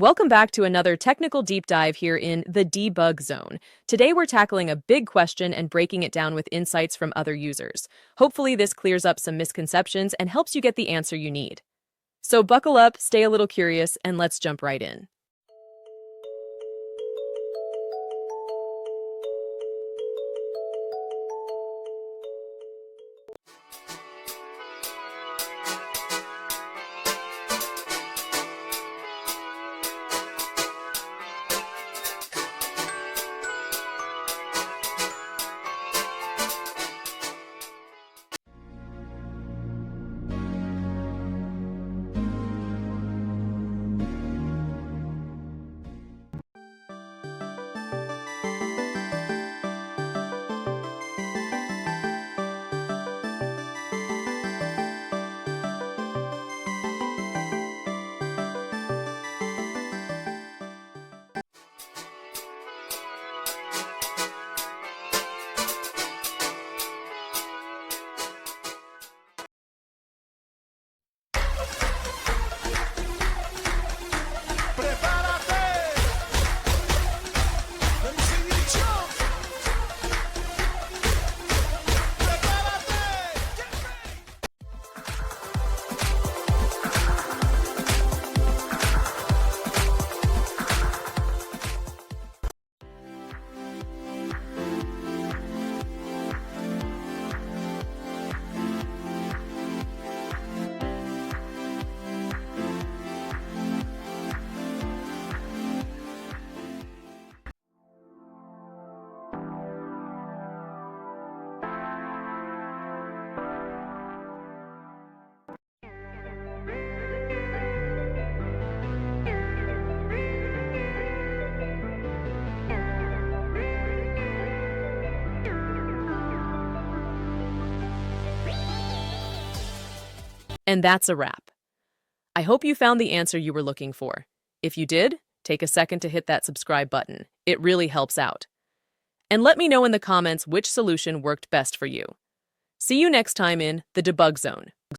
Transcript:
Welcome back to another technical deep dive here in the debug zone. Today we're tackling a big question and breaking it down with insights from other users. Hopefully this clears up some misconceptions and helps you get the answer you need. So buckle up, stay a little curious, and let's jump right in. And that's a wrap. I hope you found the answer you were looking for. If you did, take a second to hit that subscribe button. It really helps out. And let me know in the comments which solution worked best for you. See you next time in the Debug Zone.